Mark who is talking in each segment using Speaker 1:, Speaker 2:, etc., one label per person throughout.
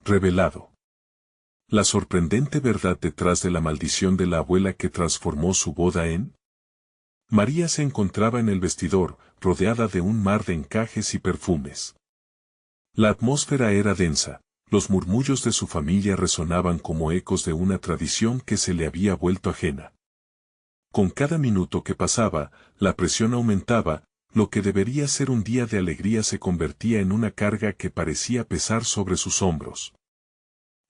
Speaker 1: revelado. La sorprendente verdad detrás de la maldición de la abuela que transformó su boda en... María se encontraba en el vestidor, rodeada de un mar de encajes y perfumes. La atmósfera era densa, los murmullos de su familia resonaban como ecos de una tradición que se le había vuelto ajena. Con cada minuto que pasaba, la presión aumentaba, lo que debería ser un día de alegría se convertía en una carga que parecía pesar sobre sus hombros.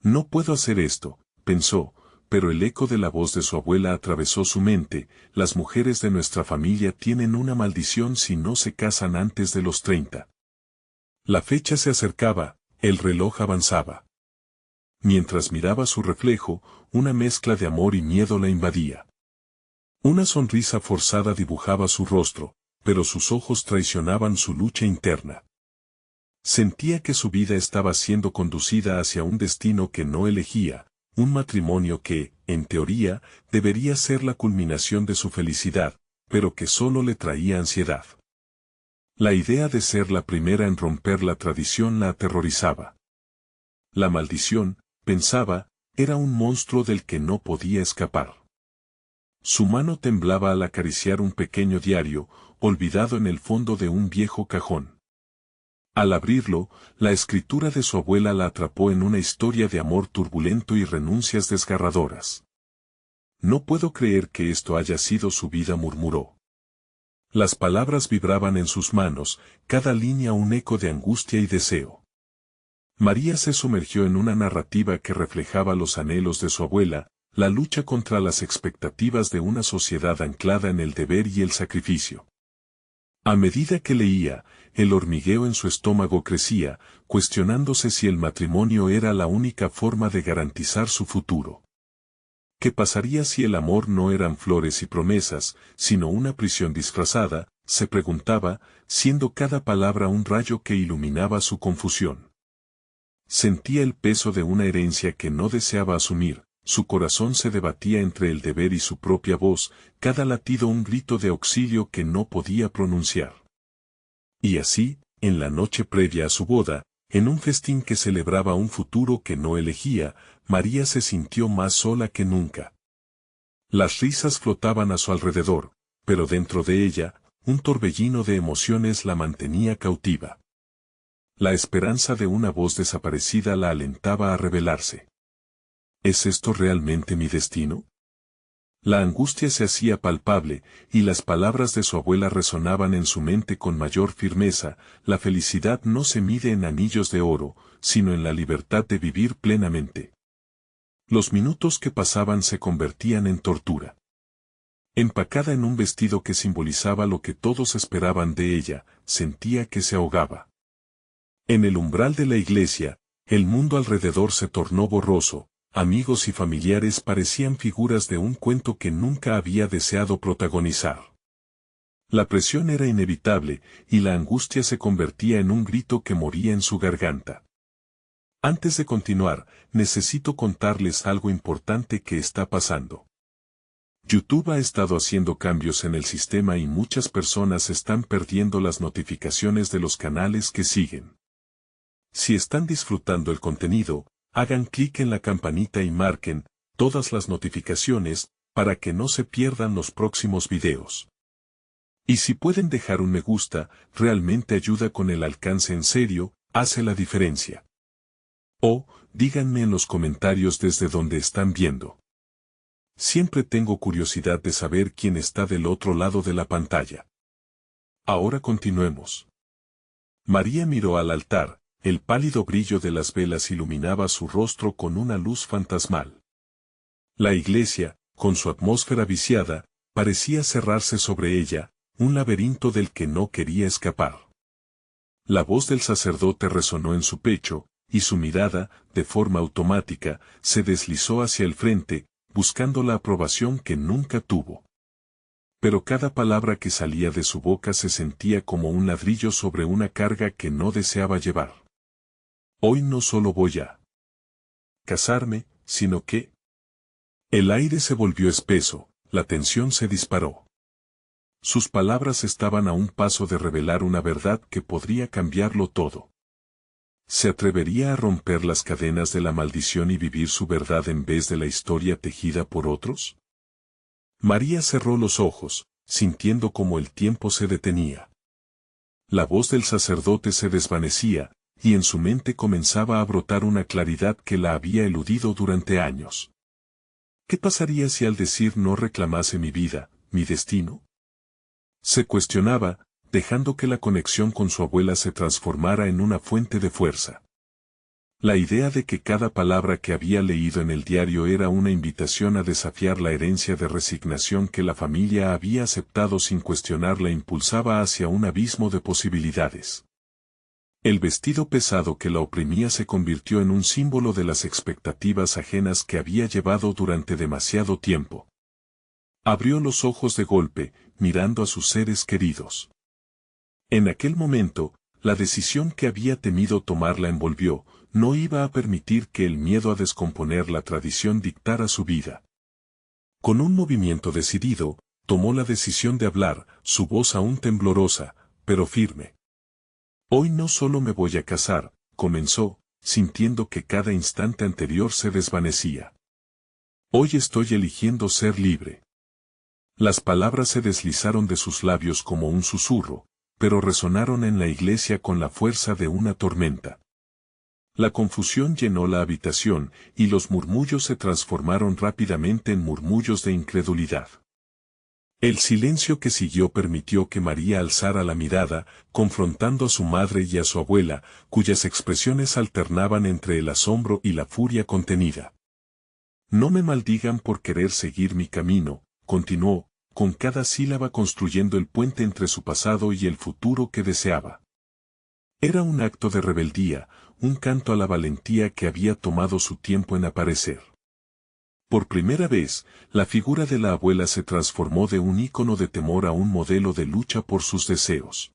Speaker 1: No puedo hacer esto, pensó, pero el eco de la voz de su abuela atravesó su mente: las mujeres de nuestra familia tienen una maldición si no se casan antes de los 30. La fecha se acercaba, el reloj avanzaba. Mientras miraba su reflejo, una mezcla de amor y miedo la invadía. Una sonrisa forzada dibujaba su rostro, pero sus ojos traicionaban su lucha interna. Sentía que su vida estaba siendo conducida hacia un destino que no elegía, un matrimonio que, en teoría, debería ser la culminación de su felicidad, pero que solo le traía ansiedad. La idea de ser la primera en romper la tradición la aterrorizaba. La maldición, pensaba, era un monstruo del que no podía escapar. Su mano temblaba al acariciar un pequeño diario, olvidado en el fondo de un viejo cajón. Al abrirlo, la escritura de su abuela la atrapó en una historia de amor turbulento y renuncias desgarradoras. No puedo creer que esto haya sido su vida, murmuró. Las palabras vibraban en sus manos, cada línea un eco de angustia y deseo. María se sumergió en una narrativa que reflejaba los anhelos de su abuela, la lucha contra las expectativas de una sociedad anclada en el deber y el sacrificio. A medida que leía, el hormigueo en su estómago crecía, cuestionándose si el matrimonio era la única forma de garantizar su futuro. ¿Qué pasaría si el amor no eran flores y promesas, sino una prisión disfrazada?, se preguntaba, siendo cada palabra un rayo que iluminaba su confusión. Sentía el peso de una herencia que no deseaba asumir, su corazón se debatía entre el deber y su propia voz, cada latido un grito de auxilio que no podía pronunciar. Y así, en la noche previa a su boda, en un festín que celebraba un futuro que no elegía, María se sintió más sola que nunca. Las risas flotaban a su alrededor, pero dentro de ella, un torbellino de emociones la mantenía cautiva. La esperanza de una voz desaparecida la alentaba a rebelarse. ¿Es esto realmente mi destino? La angustia se hacía palpable, y las palabras de su abuela resonaban en su mente con mayor firmeza: la felicidad no se mide en anillos de oro, sino en la libertad de vivir plenamente. Los minutos que pasaban se convertían en tortura. Empacada en un vestido que simbolizaba lo que todos esperaban de ella, sentía que se ahogaba. En el umbral de la iglesia, el mundo alrededor se tornó borroso. Amigos y familiares parecían figuras de un cuento que nunca había deseado protagonizar. La presión era inevitable, y la angustia se convertía en un grito que moría en su garganta. Antes de continuar, necesito contarles algo importante que está pasando. YouTube ha estado haciendo cambios en el sistema y muchas personas están perdiendo las notificaciones de los canales que siguen. Si están disfrutando el contenido, hagan clic en la campanita y marquen todas las notificaciones para que no se pierdan los próximos videos. Y si pueden dejar un me gusta, realmente ayuda con el alcance, en serio, hace la diferencia. O, díganme en los comentarios desde donde están viendo. Siempre tengo curiosidad de saber quién está del otro lado de la pantalla. Ahora continuemos. María miró al altar. El pálido brillo de las velas iluminaba su rostro con una luz fantasmal. La iglesia, con su atmósfera viciada, parecía cerrarse sobre ella, un laberinto del que no quería escapar. La voz del sacerdote resonó en su pecho, y su mirada, de forma automática, se deslizó hacia el frente, buscando la aprobación que nunca tuvo. Pero cada palabra que salía de su boca se sentía como un ladrillo sobre una carga que no deseaba llevar. Hoy no solo voy a casarme, sino que... El aire se volvió espeso, la tensión se disparó. Sus palabras estaban a un paso de revelar una verdad que podría cambiarlo todo. ¿Se atrevería a romper las cadenas de la maldición y vivir su verdad en vez de la historia tejida por otros? María cerró los ojos, sintiendo como el tiempo se detenía. La voz del sacerdote se desvanecía, y en su mente comenzaba a brotar una claridad que la había eludido durante años. ¿Qué pasaría si al decir no reclamase mi vida, mi destino? Se cuestionaba, dejando que la conexión con su abuela se transformara en una fuente de fuerza. La idea de que cada palabra que había leído en el diario era una invitación a desafiar la herencia de resignación que la familia había aceptado sin cuestionar la impulsaba hacia un abismo de posibilidades. El vestido pesado que la oprimía se convirtió en un símbolo de las expectativas ajenas que había llevado durante demasiado tiempo. Abrió los ojos de golpe, mirando a sus seres queridos. En aquel momento, la decisión que había temido tomar la envolvió, no iba a permitir que el miedo a descomponer la tradición dictara su vida. Con un movimiento decidido, tomó la decisión de hablar, su voz aún temblorosa, pero firme. Hoy no solo me voy a casar, comenzó, sintiendo que cada instante anterior se desvanecía. Hoy estoy eligiendo ser libre. Las palabras se deslizaron de sus labios como un susurro, pero resonaron en la iglesia con la fuerza de una tormenta. La confusión llenó la habitación, y los murmullos se transformaron rápidamente en murmullos de incredulidad. El silencio que siguió permitió que María alzara la mirada, confrontando a su madre y a su abuela, cuyas expresiones alternaban entre el asombro y la furia contenida. No me maldigan por querer seguir mi camino, continuó, con cada sílaba construyendo el puente entre su pasado y el futuro que deseaba. Era un acto de rebeldía, un canto a la valentía que había tomado su tiempo en aparecer. Por primera vez, la figura de la abuela se transformó de un ícono de temor a un modelo de lucha por sus deseos.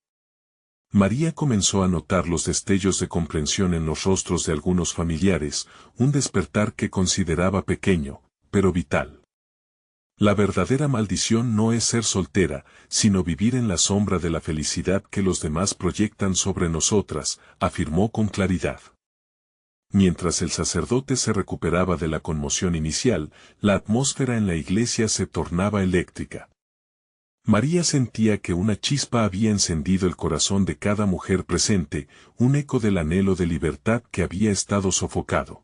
Speaker 1: María comenzó a notar los destellos de comprensión en los rostros de algunos familiares, un despertar que consideraba pequeño, pero vital. La verdadera maldición no es ser soltera, sino vivir en la sombra de la felicidad que los demás proyectan sobre nosotras, afirmó con claridad. Mientras el sacerdote se recuperaba de la conmoción inicial, la atmósfera en la iglesia se tornaba eléctrica. María sentía que una chispa había encendido el corazón de cada mujer presente, un eco del anhelo de libertad que había estado sofocado.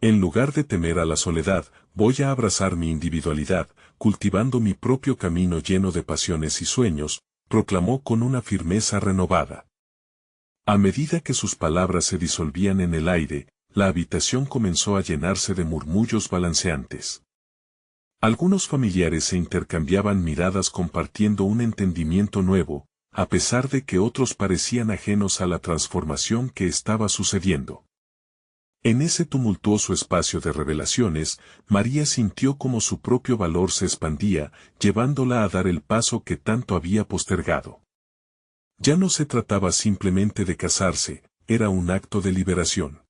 Speaker 1: En lugar de temer a la soledad, voy a abrazar mi individualidad, cultivando mi propio camino lleno de pasiones y sueños, proclamó con una firmeza renovada. A medida que sus palabras se disolvían en el aire, la habitación comenzó a llenarse de murmullos balanceantes. Algunos familiares se intercambiaban miradas compartiendo un entendimiento nuevo, a pesar de que otros parecían ajenos a la transformación que estaba sucediendo. En ese tumultuoso espacio de revelaciones, María sintió como su propio valor se expandía, llevándola a dar el paso que tanto había postergado. Ya no se trataba simplemente de casarse, era un acto de liberación.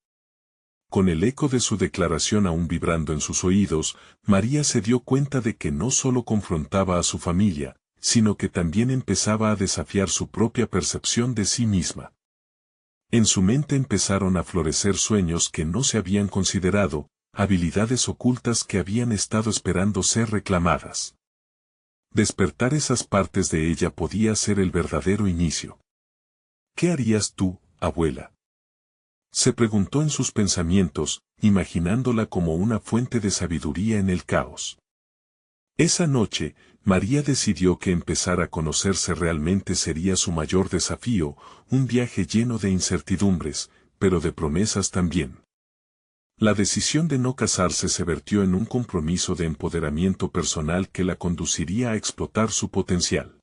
Speaker 1: Con el eco de su declaración aún vibrando en sus oídos, María se dio cuenta de que no solo confrontaba a su familia, sino que también empezaba a desafiar su propia percepción de sí misma. En su mente empezaron a florecer sueños que no se habían considerado, habilidades ocultas que habían estado esperando ser reclamadas. Despertar esas partes de ella podía ser el verdadero inicio. ¿Qué harías tú, abuela? Se preguntó en sus pensamientos, imaginándola como una fuente de sabiduría en el caos. Esa noche, María decidió que empezar a conocerse realmente sería su mayor desafío, un viaje lleno de incertidumbres, pero de promesas también. La decisión de no casarse se vertió en un compromiso de empoderamiento personal que la conduciría a explotar su potencial.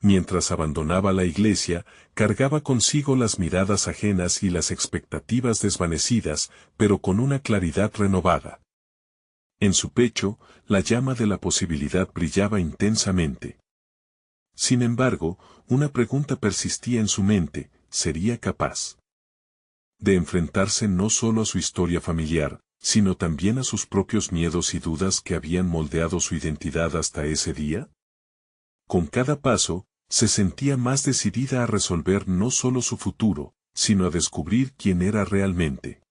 Speaker 1: Mientras abandonaba la iglesia, cargaba consigo las miradas ajenas y las expectativas desvanecidas, pero con una claridad renovada. En su pecho, la llama de la posibilidad brillaba intensamente. Sin embargo, una pregunta persistía en su mente: ¿sería capaz de enfrentarse no solo a su historia familiar, sino también a sus propios miedos y dudas que habían moldeado su identidad hasta ese día? Con cada paso, se sentía más decidida a resolver no solo su futuro, sino a descubrir quién era realmente.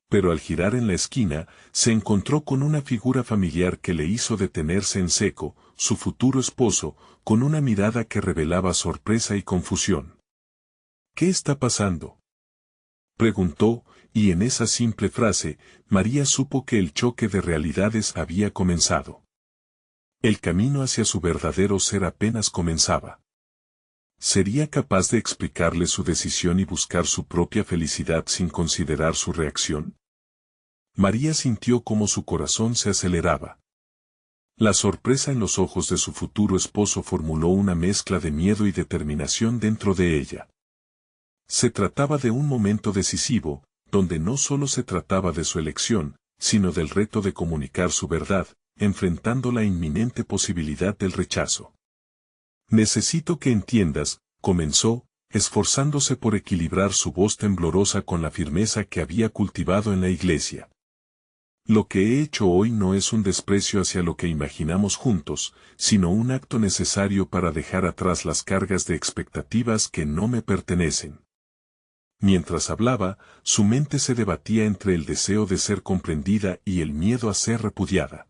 Speaker 1: Pero al girar en la esquina, se encontró con una figura familiar que le hizo detenerse en seco, su futuro esposo, con una mirada que revelaba sorpresa y confusión. ¿Qué está pasando?, preguntó, y en esa simple frase, María supo que el choque de realidades había comenzado. El camino hacia su verdadero ser apenas comenzaba. ¿Sería capaz de explicarle su decisión y buscar su propia felicidad sin considerar su reacción? María sintió cómo su corazón se aceleraba. La sorpresa en los ojos de su futuro esposo formuló una mezcla de miedo y determinación dentro de ella. Se trataba de un momento decisivo, donde no solo se trataba de su elección, sino del reto de comunicar su verdad, enfrentando la inminente posibilidad del rechazo. Necesito que entiendas, comenzó, esforzándose por equilibrar su voz temblorosa con la firmeza que había cultivado en la iglesia. Lo que he hecho hoy no es un desprecio hacia lo que imaginamos juntos, sino un acto necesario para dejar atrás las cargas de expectativas que no me pertenecen. Mientras hablaba, su mente se debatía entre el deseo de ser comprendida y el miedo a ser repudiada.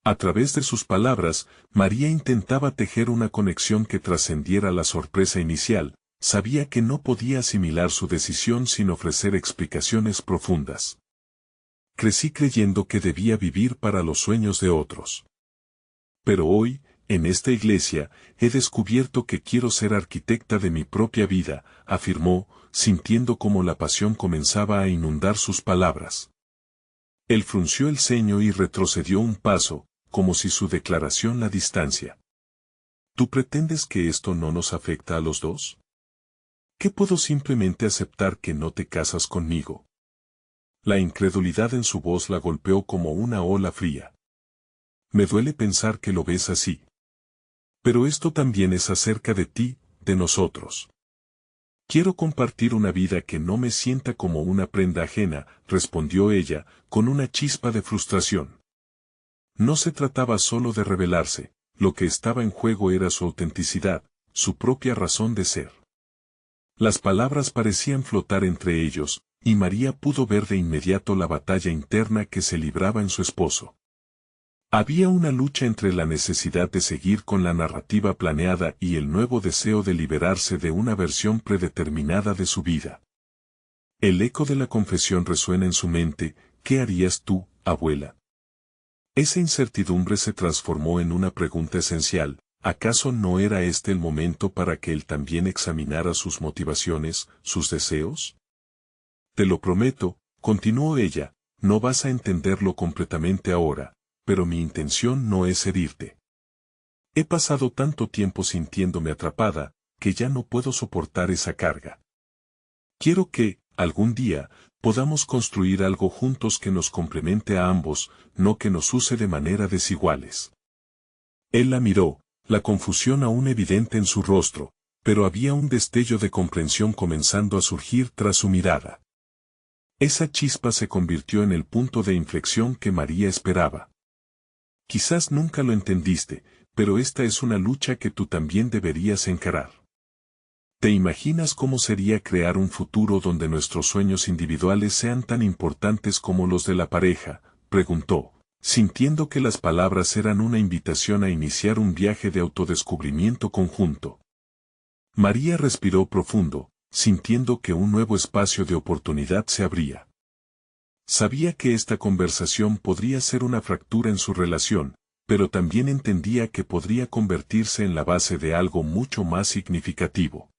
Speaker 1: A través de sus palabras, María intentaba tejer una conexión que trascendiera la sorpresa inicial. Sabía que no podía asimilar su decisión sin ofrecer explicaciones profundas. Crecí creyendo que debía vivir para los sueños de otros. Pero hoy, en esta iglesia, he descubierto que quiero ser arquitecta de mi propia vida, afirmó, sintiendo cómo la pasión comenzaba a inundar sus palabras. Él frunció el ceño y retrocedió un paso, como si su declaración la distancia. ¿Tú pretendes que esto no nos afecta a los dos? ¿Qué puedo simplemente aceptar que no te casas conmigo? La incredulidad en su voz la golpeó como una ola fría. Me duele pensar que lo ves así. Pero esto también es acerca de ti, de nosotros. Quiero compartir una vida que no me sienta como una prenda ajena, respondió ella, con una chispa de frustración. No se trataba solo de rebelarse, lo que estaba en juego era su autenticidad, su propia razón de ser. Las palabras parecían flotar entre ellos, y María pudo ver de inmediato la batalla interna que se libraba en su esposo. Había una lucha entre la necesidad de seguir con la narrativa planeada y el nuevo deseo de liberarse de una versión predeterminada de su vida. El eco de la confesión resuena en su mente: ¿qué harías tú, abuela? Esa incertidumbre se transformó en una pregunta esencial: ¿acaso no era este el momento para que él también examinara sus motivaciones, sus deseos? Te lo prometo, continuó ella, no vas a entenderlo completamente ahora, pero mi intención no es herirte. He pasado tanto tiempo sintiéndome atrapada, que ya no puedo soportar esa carga. Quiero que, algún día, podamos construir algo juntos que nos complemente a ambos, no que nos use de manera desiguales. Él la miró, la confusión aún evidente en su rostro, pero había un destello de comprensión comenzando a surgir tras su mirada. Esa chispa se convirtió en el punto de inflexión que María esperaba. Quizás nunca lo entendiste, pero esta es una lucha que tú también deberías encarar. ¿Te imaginas cómo sería crear un futuro donde nuestros sueños individuales sean tan importantes como los de la pareja?, preguntó, sintiendo que las palabras eran una invitación a iniciar un viaje de autodescubrimiento conjunto. María respiró profundo, sintiendo que un nuevo espacio de oportunidad se abría. Sabía que esta conversación podría ser una fractura en su relación, pero también entendía que podría convertirse en la base de algo mucho más significativo.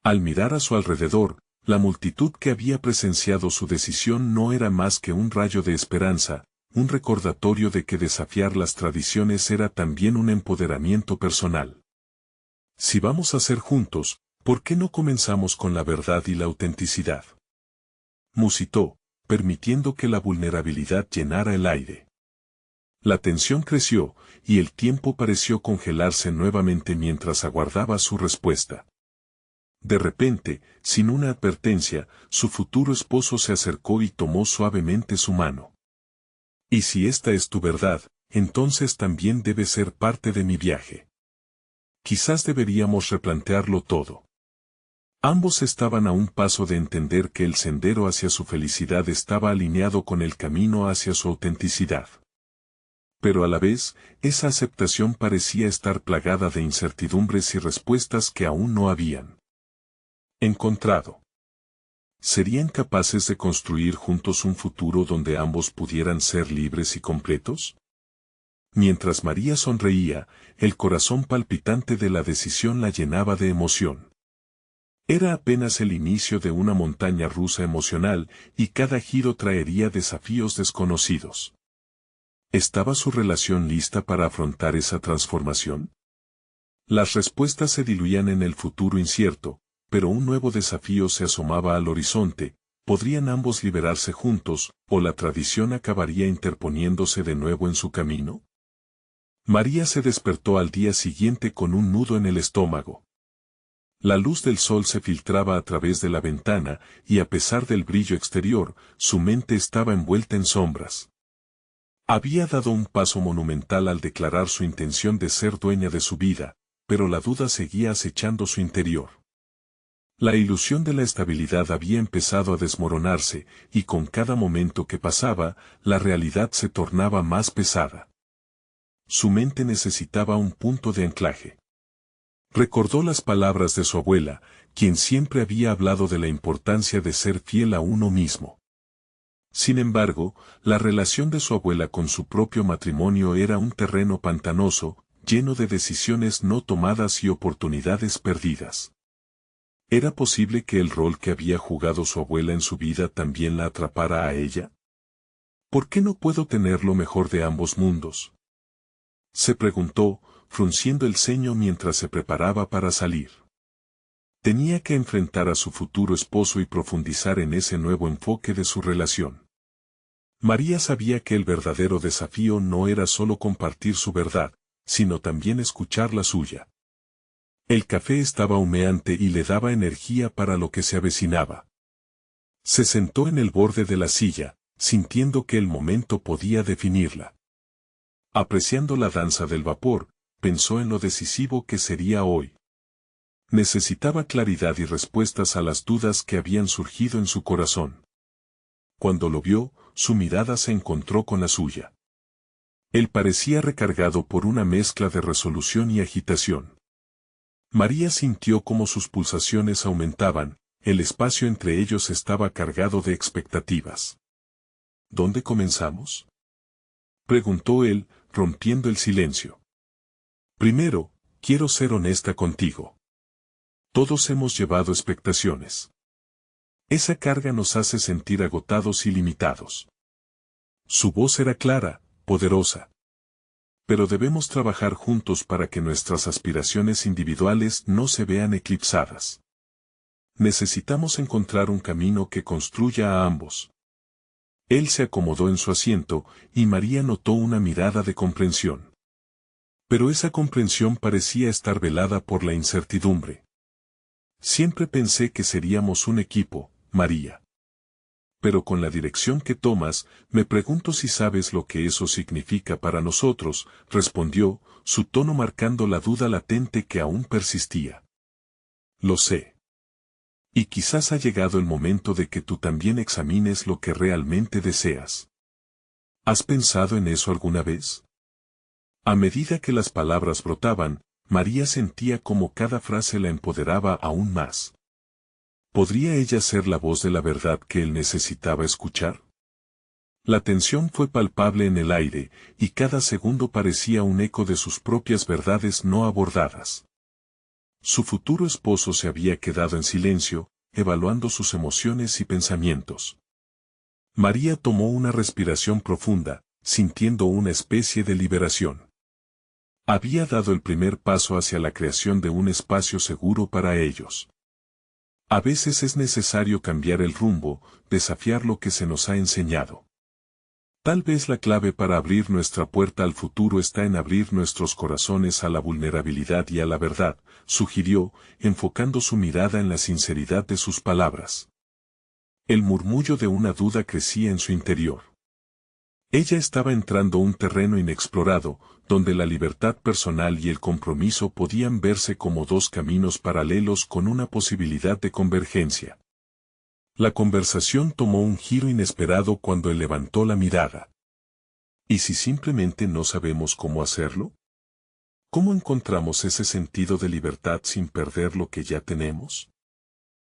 Speaker 1: Al mirar a su alrededor, la multitud que había presenciado su decisión no era más que un rayo de esperanza, un recordatorio de que desafiar las tradiciones era también un empoderamiento personal. Si vamos a ser juntos, ¿por qué no comenzamos con la verdad y la autenticidad?, musitó, permitiendo que la vulnerabilidad llenara el aire. La tensión creció, y el tiempo pareció congelarse nuevamente mientras aguardaba su respuesta. De repente, sin una advertencia, su futuro esposo se acercó y tomó suavemente su mano. Y si esta es tu verdad, entonces también debe ser parte de mi viaje. Quizás deberíamos replantearlo todo. Ambos estaban a un paso de entender que el sendero hacia su felicidad estaba alineado con el camino hacia su autenticidad. Pero a la vez, esa aceptación parecía estar plagada de incertidumbres y respuestas que aún no habían encontrado. ¿Serían capaces de construir juntos un futuro donde ambos pudieran ser libres y completos? Mientras María sonreía, el corazón palpitante de la decisión la llenaba de emoción. Era apenas el inicio de una montaña rusa emocional, y cada giro traería desafíos desconocidos. ¿Estaba su relación lista para afrontar esa transformación? Las respuestas se diluían en el futuro incierto, pero un nuevo desafío se asomaba al horizonte. ¿Podrían ambos liberarse juntos, o la tradición acabaría interponiéndose de nuevo en su camino? María se despertó al día siguiente con un nudo en el estómago. La luz del sol se filtraba a través de la ventana, y a pesar del brillo exterior, su mente estaba envuelta en sombras. Había dado un paso monumental al declarar su intención de ser dueña de su vida, pero la duda seguía acechando su interior. La ilusión de la estabilidad había empezado a desmoronarse, y con cada momento que pasaba, la realidad se tornaba más pesada. Su mente necesitaba un punto de anclaje. Recordó las palabras de su abuela, quien siempre había hablado de la importancia de ser fiel a uno mismo. Sin embargo, la relación de su abuela con su propio matrimonio era un terreno pantanoso, lleno de decisiones no tomadas y oportunidades perdidas. ¿Era posible que el rol que había jugado su abuela en su vida también la atrapara a ella? ¿Por qué no puedo tener lo mejor de ambos mundos?, se preguntó, frunciendo el ceño mientras se preparaba para salir. Tenía que enfrentar a su futuro esposo y profundizar en ese nuevo enfoque de su relación. María sabía que el verdadero desafío no era solo compartir su verdad, sino también escuchar la suya. El café estaba humeante y le daba energía para lo que se avecinaba. Se sentó en el borde de la silla, sintiendo que el momento podía definirla. Apreciando la danza del vapor, pensó en lo decisivo que sería hoy. Necesitaba claridad y respuestas a las dudas que habían surgido en su corazón. Cuando lo vio, su mirada se encontró con la suya. Él parecía recargado por una mezcla de resolución y agitación. María sintió cómo sus pulsaciones aumentaban, el espacio entre ellos estaba cargado de expectativas. ¿Dónde comenzamos?, preguntó él, rompiendo el silencio. Primero, quiero ser honesta contigo. Todos hemos llevado expectaciones. Esa carga nos hace sentir agotados y limitados. Su voz era clara, poderosa. Pero debemos trabajar juntos para que nuestras aspiraciones individuales no se vean eclipsadas. Necesitamos encontrar un camino que construya a ambos. Él se acomodó en su asiento, y María notó una mirada de comprensión. Pero esa comprensión parecía estar velada por la incertidumbre. Siempre pensé que seríamos un equipo, María. Pero con la dirección que tomas, me pregunto si sabes lo que eso significa para nosotros, respondió, su tono marcando la duda latente que aún persistía. Lo sé. Y quizás ha llegado el momento de que tú también examines lo que realmente deseas. ¿Has pensado en eso alguna vez? A medida que las palabras brotaban, María sentía como cada frase la empoderaba aún más. ¿Podría ella ser la voz de la verdad que él necesitaba escuchar? La tensión fue palpable en el aire, y cada segundo parecía un eco de sus propias verdades no abordadas. Su futuro esposo se había quedado en silencio, evaluando sus emociones y pensamientos. María tomó una respiración profunda, sintiendo una especie de liberación. Había dado el primer paso hacia la creación de un espacio seguro para ellos. A veces es necesario cambiar el rumbo, desafiar lo que se nos ha enseñado. Tal vez la clave para abrir nuestra puerta al futuro está en abrir nuestros corazones a la vulnerabilidad y a la verdad, sugirió, enfocando su mirada en la sinceridad de sus palabras. El murmullo de una duda crecía en su interior. Ella estaba entrando un terreno inexplorado, donde la libertad personal y el compromiso podían verse como dos caminos paralelos con una posibilidad de convergencia. La conversación tomó un giro inesperado cuando él levantó la mirada. ¿Y si simplemente no sabemos cómo hacerlo? ¿Cómo encontramos ese sentido de libertad sin perder lo que ya tenemos?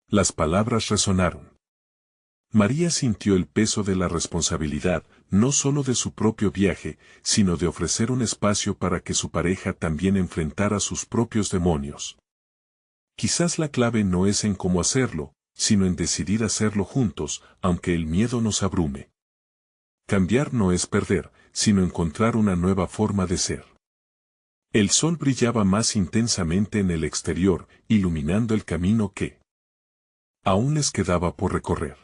Speaker 1: Las palabras resonaron. María sintió el peso de la responsabilidad, no solo de su propio viaje, sino de ofrecer un espacio para que su pareja también enfrentara sus propios demonios. Quizás la clave no es en cómo hacerlo, sino en decidir hacerlo juntos, aunque el miedo nos abrume. Cambiar no es perder, sino encontrar una nueva forma de ser. El sol brillaba más intensamente en el exterior, iluminando el camino que aún les quedaba por recorrer.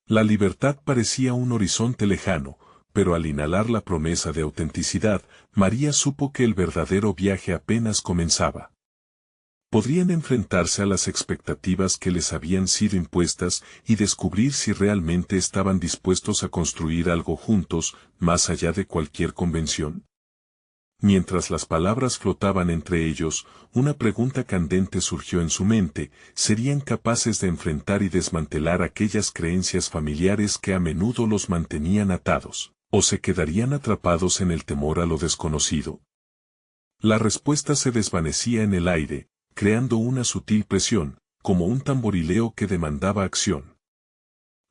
Speaker 1: La libertad parecía un horizonte lejano, pero al inhalar la promesa de autenticidad, María supo que el verdadero viaje apenas comenzaba. Podrían enfrentarse a las expectativas que les habían sido impuestas y descubrir si realmente estaban dispuestos a construir algo juntos, más allá de cualquier convención. Mientras las palabras flotaban entre ellos, una pregunta candente surgió en su mente: ¿serían capaces de enfrentar y desmantelar aquellas creencias familiares que a menudo los mantenían atados, o se quedarían atrapados en el temor a lo desconocido? La respuesta se desvanecía en el aire, creando una sutil presión, como un tamborileo que demandaba acción.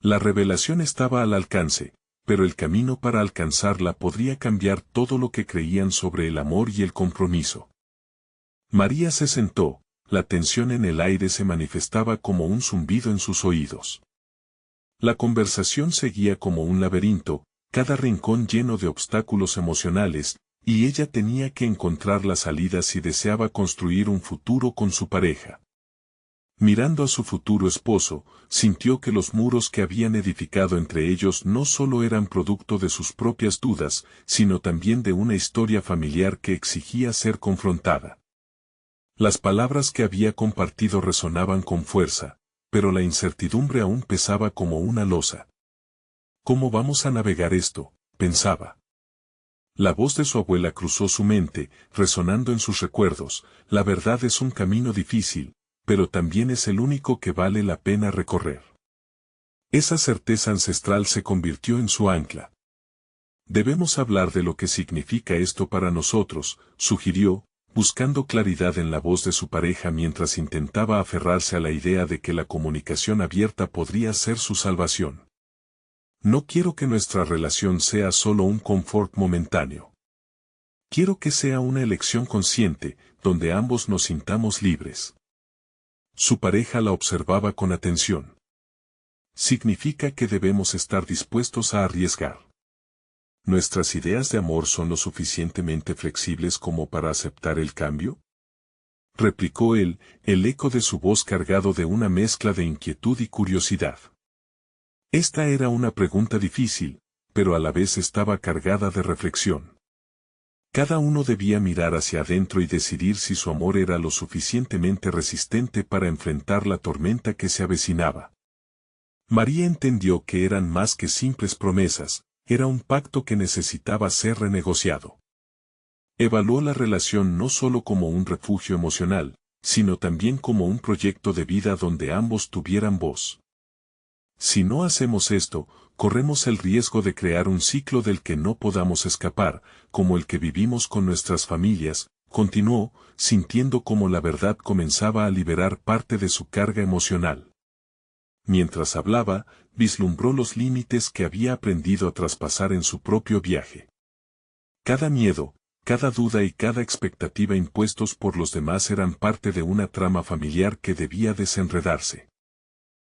Speaker 1: La revelación estaba al alcance, pero el camino para alcanzarla podría cambiar todo lo que creían sobre el amor y el compromiso. María se sentó, la tensión en el aire se manifestaba como un zumbido en sus oídos. La conversación seguía como un laberinto, cada rincón lleno de obstáculos emocionales, y ella tenía que encontrar la salida si deseaba construir un futuro con su pareja. Mirando a su futuro esposo, sintió que los muros que habían edificado entre ellos no solo eran producto de sus propias dudas, sino también de una historia familiar que exigía ser confrontada. Las palabras que había compartido resonaban con fuerza, pero la incertidumbre aún pesaba como una losa. ¿Cómo vamos a navegar esto?, pensaba. La voz de su abuela cruzó su mente, resonando en sus recuerdos: la verdad es un camino difícil, pero también es el único que vale la pena recorrer. Esa certeza ancestral se convirtió en su ancla. Debemos hablar de lo que significa esto para nosotros, sugirió, buscando claridad en la voz de su pareja mientras intentaba aferrarse a la idea de que la comunicación abierta podría ser su salvación. No quiero que nuestra relación sea solo un confort momentáneo. Quiero que sea una elección consciente, donde ambos nos sintamos libres. Su pareja la observaba con atención. Significa que debemos estar dispuestos a arriesgar. ¿Nuestras ideas de amor son lo suficientemente flexibles como para aceptar el cambio?, replicó él, el eco de su voz cargado de una mezcla de inquietud y curiosidad. Esta era una pregunta difícil, pero a la vez estaba cargada de reflexión. Cada uno debía mirar hacia adentro y decidir si su amor era lo suficientemente resistente para enfrentar la tormenta que se avecinaba. María entendió que eran más que simples promesas, era un pacto que necesitaba ser renegociado. Evaluó la relación no solo como un refugio emocional, sino también como un proyecto de vida donde ambos tuvieran voz. Si no hacemos esto, corremos el riesgo de crear un ciclo del que no podamos escapar, como el que vivimos con nuestras familias, continuó, sintiendo cómo la verdad comenzaba a liberar parte de su carga emocional. Mientras hablaba, vislumbró los límites que había aprendido a traspasar en su propio viaje. Cada miedo, cada duda y cada expectativa impuestos por los demás eran parte de una trama familiar que debía desenredarse.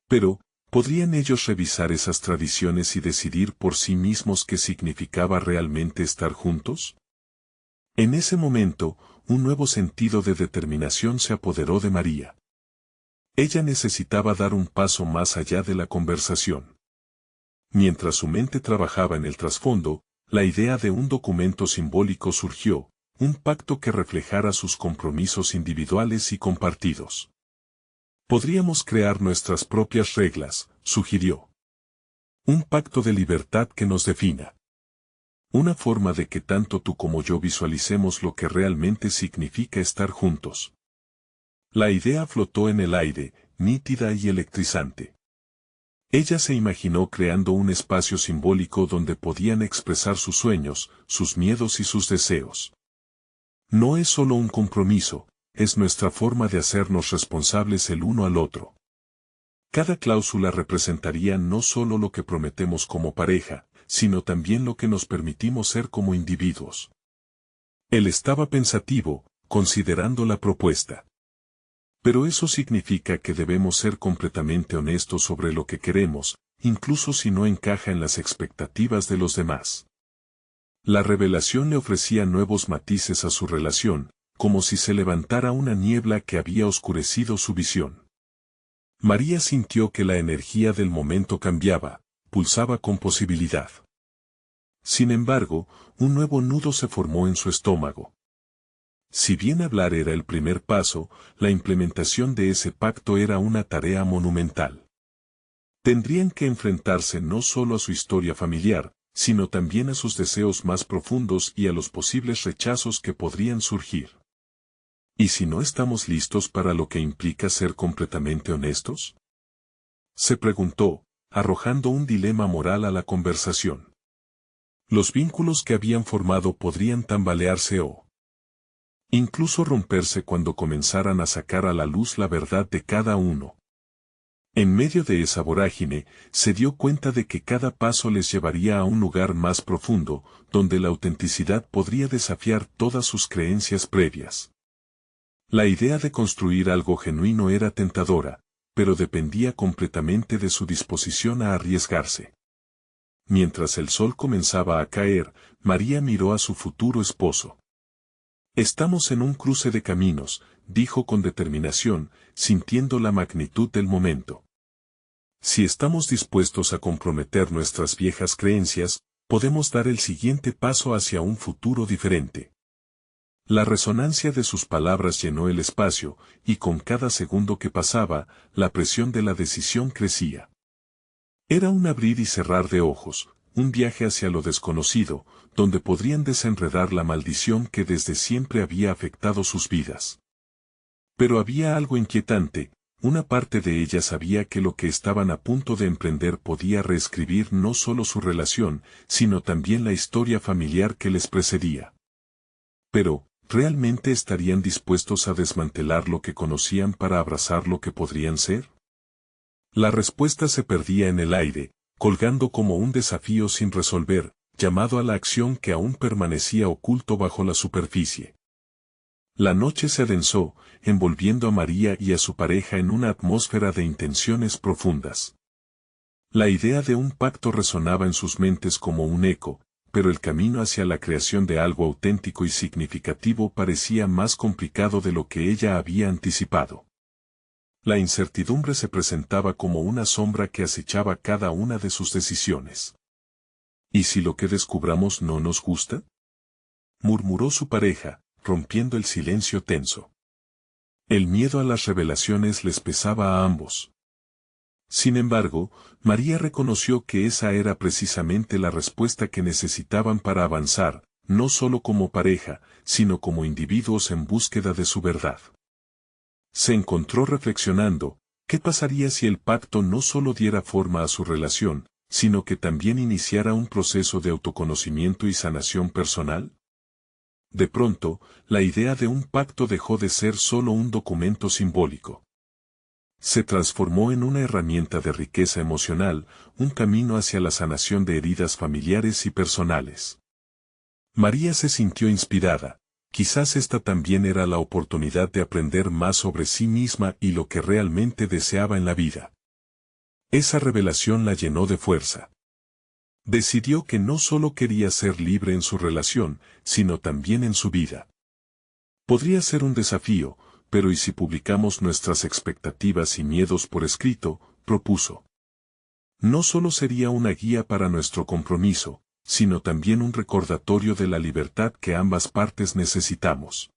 Speaker 1: Pero, ¿podrían ellos revisar esas tradiciones y decidir por sí mismos qué significaba realmente estar juntos? En ese momento, un nuevo sentido de determinación se apoderó de María. Ella necesitaba dar un paso más allá de la conversación. Mientras su mente trabajaba en el trasfondo, la idea de un documento simbólico surgió, un pacto que reflejara sus compromisos individuales y compartidos. Podríamos crear nuestras propias reglas, sugirió. Un pacto de libertad que nos defina. Una forma de que tanto tú como yo visualicemos lo que realmente significa estar juntos. La idea flotó en el aire, nítida y electrizante. Ella se imaginó creando un espacio simbólico donde podían expresar sus sueños, sus miedos y sus deseos. No es solo un compromiso, es nuestra forma de hacernos responsables el uno al otro. Cada cláusula representaría no solo lo que prometemos como pareja, sino también lo que nos permitimos ser como individuos. Él estaba pensativo, considerando la propuesta. Pero eso significa que debemos ser completamente honestos sobre lo que queremos, incluso si no encaja en las expectativas de los demás. La revelación le ofrecía nuevos matices a su relación, como si se levantara una niebla que había oscurecido su visión. María sintió que la energía del momento cambiaba, pulsaba con posibilidad. Sin embargo, un nuevo nudo se formó en su estómago. Si bien hablar era el primer paso, la implementación de ese pacto era una tarea monumental. Tendrían que enfrentarse no solo a su historia familiar, sino también a sus deseos más profundos y a los posibles rechazos que podrían surgir. ¿Y si no estamos listos para lo que implica ser completamente honestos? Se preguntó, arrojando un dilema moral a la conversación. Los vínculos que habían formado podrían tambalearse o incluso romperse cuando comenzaran a sacar a la luz la verdad de cada uno. En medio de esa vorágine, se dio cuenta de que cada paso les llevaría a un lugar más profundo, donde la autenticidad podría desafiar todas sus creencias previas. La idea de construir algo genuino era tentadora, pero dependía completamente de su disposición a arriesgarse. Mientras el sol comenzaba a caer, María miró a su futuro esposo. Estamos en un cruce de caminos, dijo con determinación, sintiendo la magnitud del momento. Si estamos dispuestos a comprometer nuestras viejas creencias, podemos dar el siguiente paso hacia un futuro diferente. La resonancia de sus palabras llenó el espacio, y con cada segundo que pasaba, la presión de la decisión crecía. Era un abrir y cerrar de ojos, un viaje hacia lo desconocido, donde podrían desenredar la maldición que desde siempre había afectado sus vidas. Pero había algo inquietante, una parte de ella sabía que lo que estaban a punto de emprender podía reescribir no solo su relación, sino también la historia familiar que les precedía. Pero, ¿realmente estarían dispuestos a desmantelar lo que conocían para abrazar lo que podrían ser? La respuesta se perdía en el aire, colgando como un desafío sin resolver, llamado a la acción que aún permanecía oculto bajo la superficie. La noche se adensó, envolviendo a María y a su pareja en una atmósfera de intenciones profundas. La idea de un pacto resonaba en sus mentes como un eco, pero el camino hacia la creación de algo auténtico y significativo parecía más complicado de lo que ella había anticipado. La incertidumbre se presentaba como una sombra que acechaba cada una de sus decisiones. ¿Y si lo que descubramos no nos gusta?, murmuró su pareja, rompiendo el silencio tenso. El miedo a las revelaciones les pesaba a ambos. Sin embargo, María reconoció que esa era precisamente la respuesta que necesitaban para avanzar, no solo como pareja, sino como individuos en búsqueda de su verdad. Se encontró reflexionando, ¿qué pasaría si el pacto no solo diera forma a su relación, sino que también iniciara un proceso de autoconocimiento y sanación personal? De pronto, la idea de un pacto dejó de ser solo un documento simbólico. Se transformó en una herramienta de riqueza emocional, un camino hacia la sanación de heridas familiares y personales. María se sintió inspirada. Quizás esta también era la oportunidad de aprender más sobre sí misma y lo que realmente deseaba en la vida. Esa revelación la llenó de fuerza. Decidió que no solo quería ser libre en su relación, sino también en su vida. Podría ser un desafío, pero ¿y si publicamos nuestras expectativas y miedos por escrito?, propuso. No solo sería una guía para nuestro compromiso, sino también un recordatorio de la libertad que ambas partes necesitamos.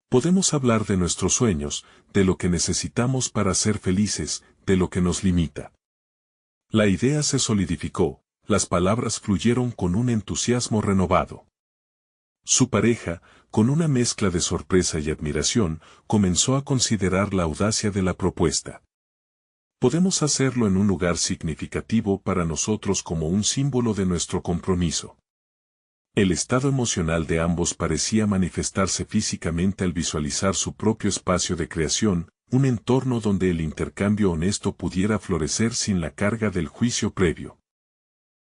Speaker 1: Podemos hablar de nuestros sueños, de lo que necesitamos para ser felices, de lo que nos limita. La idea se solidificó, las palabras fluyeron con un entusiasmo renovado. Su pareja, con una mezcla de sorpresa y admiración, comenzó a considerar la audacia de la propuesta. Podemos hacerlo en un lugar significativo para nosotros como un símbolo de nuestro compromiso. El estado emocional de ambos parecía manifestarse físicamente al visualizar su propio espacio de creación, un entorno donde el intercambio honesto pudiera florecer sin la carga del juicio previo.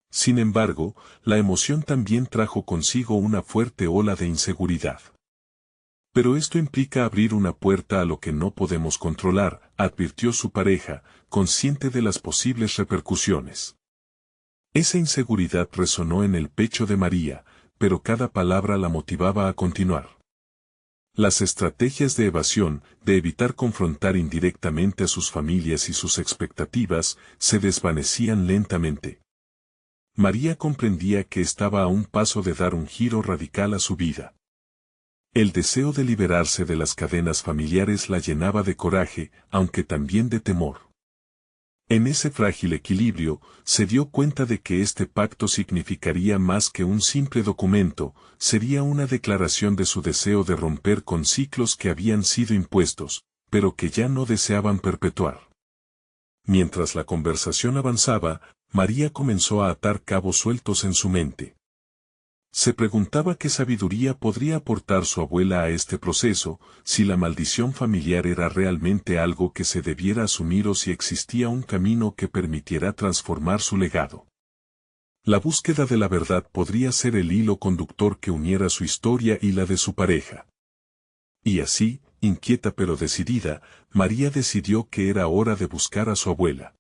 Speaker 1: Sin embargo, la emoción también trajo consigo una fuerte ola de inseguridad. Pero esto implica abrir una puerta a lo que no podemos controlar, advirtió su pareja, consciente de las posibles repercusiones. Esa inseguridad resonó en el pecho de María, pero cada palabra la motivaba a continuar. Las estrategias de evasión, de evitar confrontar indirectamente a sus familias y sus expectativas, se desvanecían lentamente. María comprendía que estaba a un paso de dar un giro radical a su vida. El deseo de liberarse de las cadenas familiares la llenaba de coraje, aunque también de temor. En ese frágil equilibrio, se dio cuenta de que este pacto significaría más que un simple documento, sería una declaración de su deseo de romper con ciclos que habían sido impuestos, pero que ya no deseaban perpetuar. Mientras la conversación avanzaba, María comenzó a atar cabos sueltos en su mente. Se preguntaba qué sabiduría podría aportar su abuela a este proceso, si la maldición familiar era realmente algo que se debiera asumir o si existía un camino que permitiera transformar su legado. La búsqueda de la verdad podría ser el hilo conductor que uniera su historia y la de su pareja. Y así, inquieta pero decidida, María decidió que era hora de buscar a su abuela.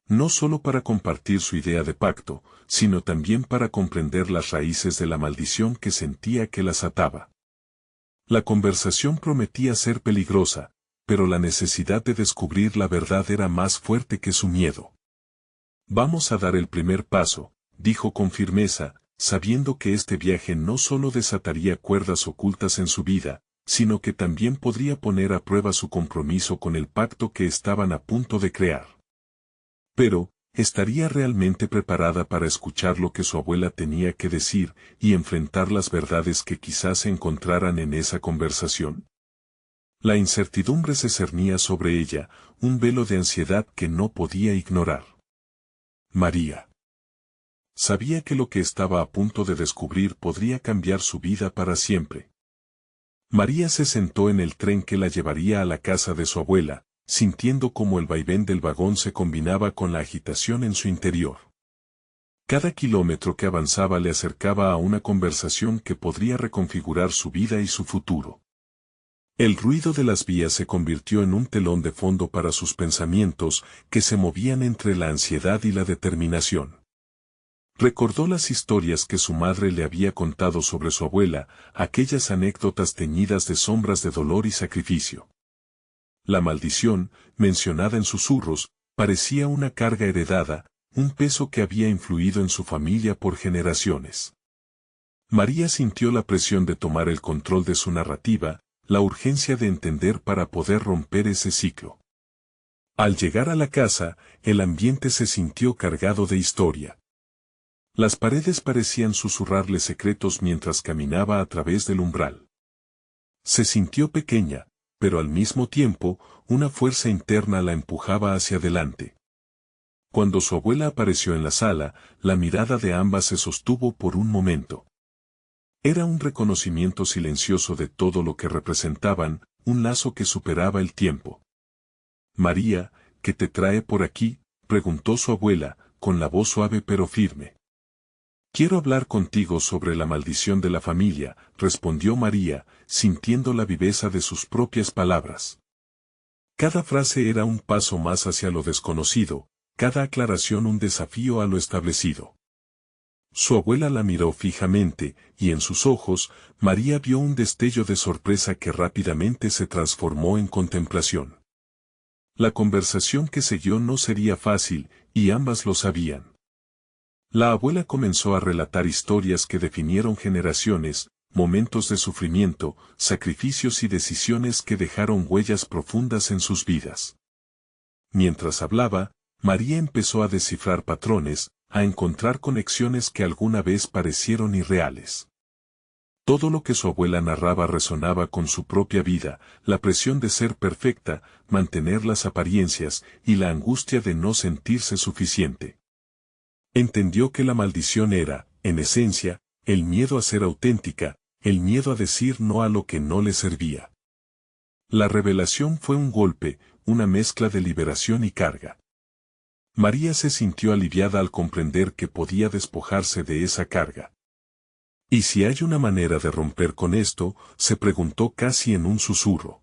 Speaker 1: No solo para compartir su idea de pacto, sino también para comprender las raíces de la maldición que sentía que las ataba. La conversación prometía ser peligrosa, pero la necesidad de descubrir la verdad era más fuerte que su miedo. Vamos a dar el primer paso, dijo con firmeza, sabiendo que este viaje no solo desataría cuerdas ocultas en su vida, sino que también podría poner a prueba su compromiso con el pacto que estaban a punto de crear. Pero, ¿estaría realmente preparada para escuchar lo que su abuela tenía que decir y enfrentar las verdades que quizás se encontraran en esa conversación? La incertidumbre se cernía sobre ella, un velo de ansiedad que no podía ignorar. María sabía que lo que estaba a punto de descubrir podría cambiar su vida para siempre. María se sentó en el tren que la llevaría a la casa de su abuela, sintiendo cómo el vaivén del vagón se combinaba con la agitación en su interior. Cada kilómetro que avanzaba le acercaba a una conversación que podría reconfigurar su vida y su futuro. El ruido de las vías se convirtió en un telón de fondo para sus pensamientos, que se movían entre la ansiedad y la determinación. Recordó las historias que su madre le había contado sobre su abuela, aquellas anécdotas teñidas de sombras de dolor y sacrificio. La maldición, mencionada en susurros, parecía una carga heredada, un peso que había influido en su familia por generaciones. María sintió la presión de tomar el control de su narrativa, la urgencia de entender para poder romper ese ciclo. Al llegar a la casa, el ambiente se sintió cargado de historia. Las paredes parecían susurrarle secretos mientras caminaba a través del umbral. Se sintió pequeña, pero al mismo tiempo, una fuerza interna la empujaba hacia adelante. Cuando su abuela apareció en la sala, la mirada de ambas se sostuvo por un momento. Era un reconocimiento silencioso de todo lo que representaban, un lazo que superaba el tiempo. María, ¿qué te trae por aquí?, preguntó su abuela, con la voz suave pero firme. Quiero hablar contigo sobre la maldición de la familia, respondió María, sintiendo la viveza de sus propias palabras. Cada frase era un paso más hacia lo desconocido, cada aclaración un desafío a lo establecido. Su abuela la miró fijamente, y en sus ojos, María vio un destello de sorpresa que rápidamente se transformó en contemplación. La conversación que siguió no sería fácil, y ambas lo sabían. La abuela comenzó a relatar historias que definieron generaciones, momentos de sufrimiento, sacrificios y decisiones que dejaron huellas profundas en sus vidas. Mientras hablaba, María empezó a descifrar patrones, a encontrar conexiones que alguna vez parecieron irreales. Todo lo que su abuela narraba resonaba con su propia vida, la presión de ser perfecta, mantener las apariencias y la angustia de no sentirse suficiente. Entendió que la maldición era, en esencia, el miedo a ser auténtica, el miedo a decir no a lo que no le servía. La revelación fue un golpe, una mezcla de liberación y carga. María se sintió aliviada al comprender que podía despojarse de esa carga. ¿Y si hay una manera de romper con esto?, se preguntó casi en un susurro.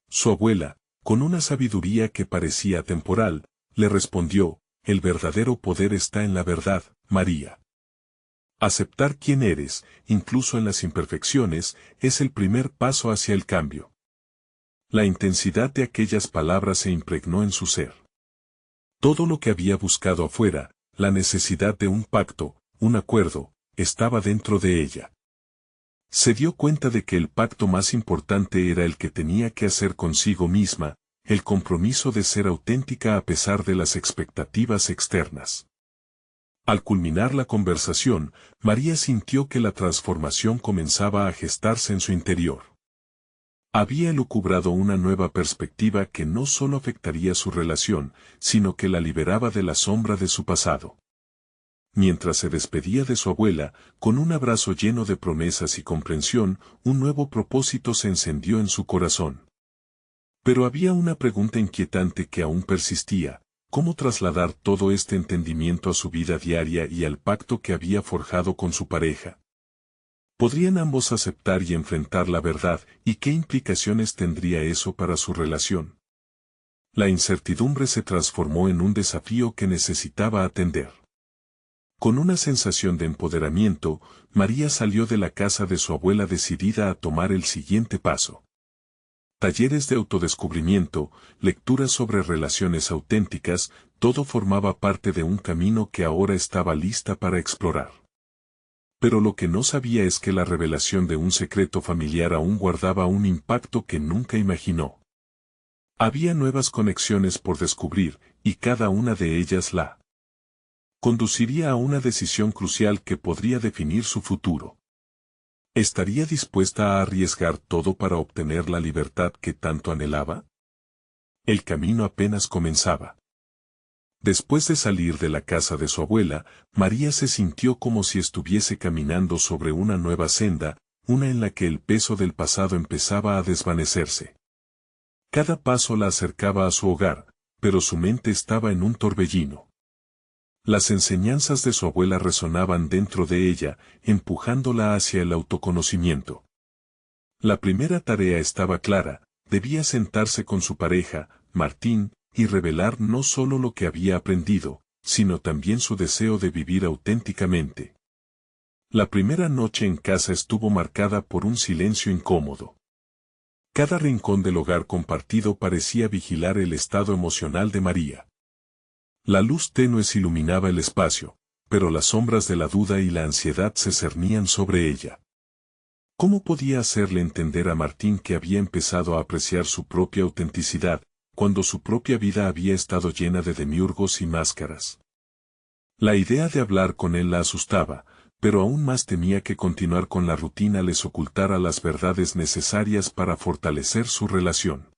Speaker 1: Su abuela, con una sabiduría que parecía temporal, le respondió: el verdadero poder está en la verdad, María. Aceptar quién eres, incluso en las imperfecciones, es el primer paso hacia el cambio. La intensidad de aquellas palabras se impregnó en su ser. Todo lo que había buscado afuera, la necesidad de un pacto, un acuerdo, estaba dentro de ella. Se dio cuenta de que el pacto más importante era el que tenía que hacer consigo misma, el compromiso de ser auténtica a pesar de las expectativas externas. Al culminar la conversación, María sintió que la transformación comenzaba a gestarse en su interior. Había elucubrado una nueva perspectiva que no solo afectaría su relación, sino que la liberaba de la sombra de su pasado. Mientras se despedía de su abuela, con un abrazo lleno de promesas y comprensión, un nuevo propósito se encendió en su corazón. Pero había una pregunta inquietante que aún persistía: ¿cómo trasladar todo este entendimiento a su vida diaria y al pacto que había forjado con su pareja? ¿Podrían ambos aceptar y enfrentar la verdad, y qué implicaciones tendría eso para su relación? La incertidumbre se transformó en un desafío que necesitaba atender. Con una sensación de empoderamiento, María salió de la casa de su abuela decidida a tomar el siguiente paso. Talleres de autodescubrimiento, lecturas sobre relaciones auténticas, todo formaba parte de un camino que ahora estaba lista para explorar. Pero lo que no sabía es que la revelación de un secreto familiar aún guardaba un impacto que nunca imaginó. Había nuevas conexiones por descubrir, y cada una de ellas la conduciría a una decisión crucial que podría definir su futuro. ¿Estaría dispuesta a arriesgar todo para obtener la libertad que tanto anhelaba? El camino apenas comenzaba. Después de salir de la casa de su abuela, María se sintió como si estuviese caminando sobre una nueva senda, una en la que el peso del pasado empezaba a desvanecerse. Cada paso la acercaba a su hogar, pero su mente estaba en un torbellino. Las enseñanzas de su abuela resonaban dentro de ella, empujándola hacia el autoconocimiento. La primera tarea estaba clara: debía sentarse con su pareja, Martín, y revelar no solo lo que había aprendido, sino también su deseo de vivir auténticamente. La primera noche en casa estuvo marcada por un silencio incómodo. Cada rincón del hogar compartido parecía vigilar el estado emocional de María. La luz tenue iluminaba el espacio, pero las sombras de la duda y la ansiedad se cernían sobre ella. ¿Cómo podía hacerle entender a Martín que había empezado a apreciar su propia autenticidad, cuando su propia vida había estado llena de demiurgos y máscaras? La idea de hablar con él la asustaba, pero aún más temía que continuar con la rutina les ocultara las verdades necesarias para fortalecer su relación.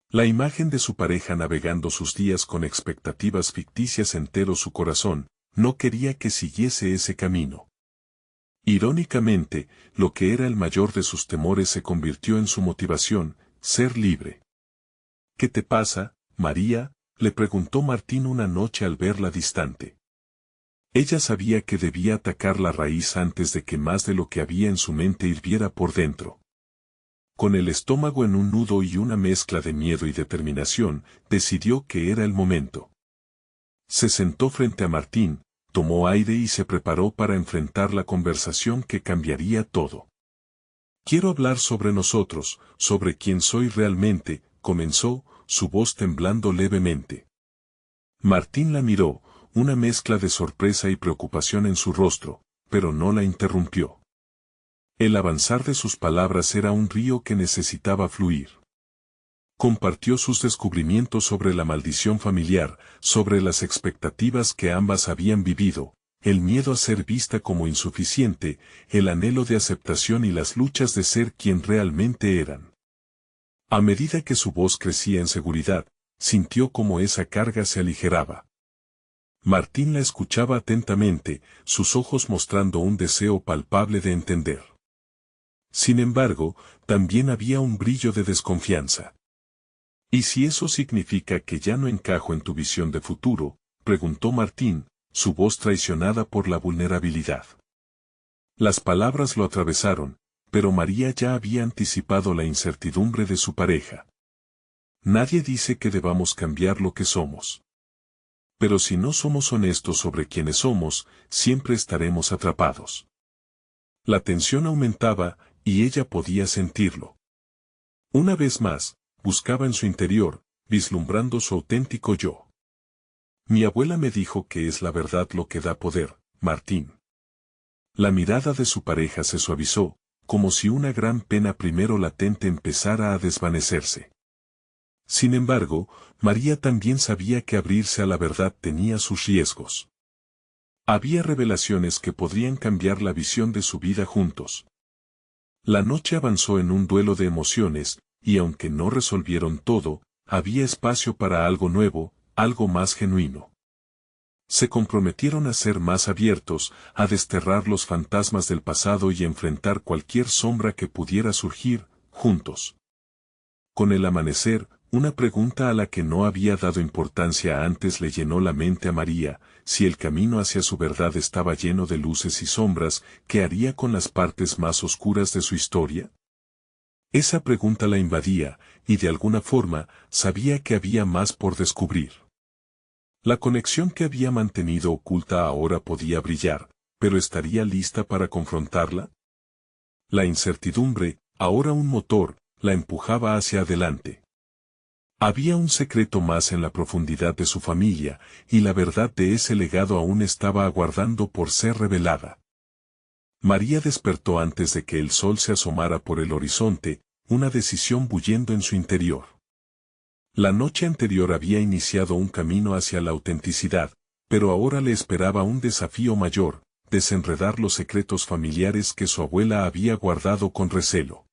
Speaker 1: La imagen de su pareja navegando sus días con expectativas ficticias enteró su corazón, no quería que siguiese ese camino. Irónicamente, lo que era el mayor de sus temores se convirtió en su motivación: ser libre. ¿Qué te pasa, María?, le preguntó Martín una noche al verla distante. Ella sabía que debía atacar la raíz antes de que más de lo que había en su mente hirviera por dentro. Con el estómago en un nudo y una mezcla de miedo y determinación, decidió que era el momento. Se sentó frente a Martín, tomó aire y se preparó para enfrentar la conversación que cambiaría todo. Quiero hablar sobre nosotros, sobre quién soy realmente, comenzó, su voz temblando levemente. Martín la miró, una mezcla de sorpresa y preocupación en su rostro, pero no la interrumpió. El avanzar de sus palabras era un río que necesitaba fluir. Compartió sus descubrimientos sobre la maldición familiar, sobre las expectativas que ambas habían vivido, el miedo a ser vista como insuficiente, el anhelo de aceptación y las luchas de ser quien realmente eran. A medida que su voz crecía en seguridad, sintió como esa carga se aligeraba. Martín la escuchaba atentamente, sus ojos mostrando un deseo palpable de entender. Sin embargo, también había un brillo de desconfianza. ¿Y si eso significa que ya no encajo en tu visión de futuro?, preguntó Martín, su voz traicionada por la vulnerabilidad. Las palabras lo atravesaron, pero María ya había anticipado la incertidumbre de su pareja. Nadie dice que debamos cambiar lo que somos. Pero si no somos honestos sobre quiénes somos, siempre estaremos atrapados. La tensión aumentaba, y ella podía sentirlo. Una vez más, buscaba en su interior, vislumbrando su auténtico yo. Mi abuela me dijo que es la verdad lo que da poder, Martín. La mirada de su pareja se suavizó, como si una gran pena primero latente empezara a desvanecerse. Sin embargo, María también sabía que abrirse a la verdad tenía sus riesgos. Había revelaciones que podrían cambiar la visión de su vida juntos. La noche avanzó en un duelo de emociones, y aunque no resolvieron todo, había espacio para algo nuevo, algo más genuino. Se comprometieron a ser más abiertos, a desterrar los fantasmas del pasado y enfrentar cualquier sombra que pudiera surgir, juntos. Con el amanecer, una pregunta a la que no había dado importancia antes le llenó la mente a María: si el camino hacia su verdad estaba lleno de luces y sombras, ¿qué haría con las partes más oscuras de su historia? Esa pregunta la invadía, y de alguna forma, sabía que había más por descubrir. La conexión que había mantenido oculta ahora podía brillar, pero ¿estaría lista para confrontarla? La incertidumbre, ahora un motor, la empujaba hacia adelante. Había un secreto más en la profundidad de su familia, y la verdad de ese legado aún estaba aguardando por ser revelada. María despertó antes de que el sol se asomara por el horizonte, una decisión bullendo en su interior. La noche anterior había iniciado un camino hacia la autenticidad, pero ahora le esperaba un desafío mayor: desenredar los secretos familiares que su abuela había guardado con recelo.